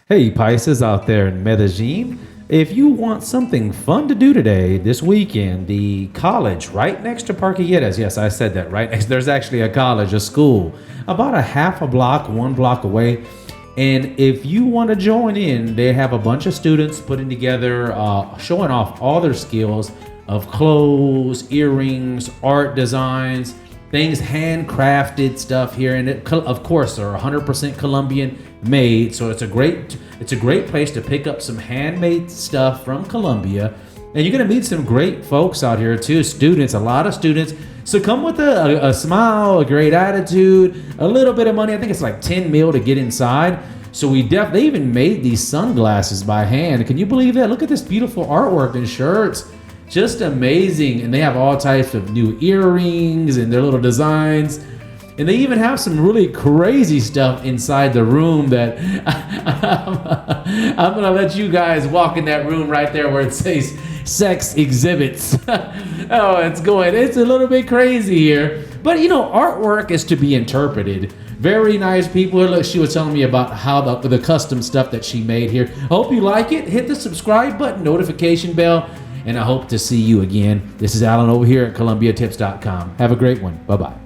Hey, Pisces out there in Medellin. If you want something fun to do today, this weekend, the college right next to Parque, yes, I said that right next. There's actually a college, a school, about a half a block, 1 block away. And if you want to join in, they have a bunch of students putting together, showing off all their skills of clothes, earrings, art designs, things handcrafted stuff here, and of course they're 100% Colombian made. So it's a great place to pick up some handmade stuff from Colombia, and you're gonna meet some great folks out here too. Students, a lot of students. So come with a smile, a great attitude, a little bit of money. I think it's like 10 mil to get inside. So they even made these sunglasses by hand. Can you believe that? Look at this beautiful artwork and shirts. Just amazing. And they have all types of new earrings and their little designs. And they even have some really crazy stuff inside the room that I'm going to let you guys walk in that room right there where it says sex exhibits. It's a little bit crazy here. But artwork is to be interpreted. Very nice people. Look, she was telling me about how the custom stuff that she made here. Hope you like it. Hit the subscribe button, notification bell. And I hope to see you again. This is Alan over here at ColombiaTips.com. Have a great one. Bye-bye.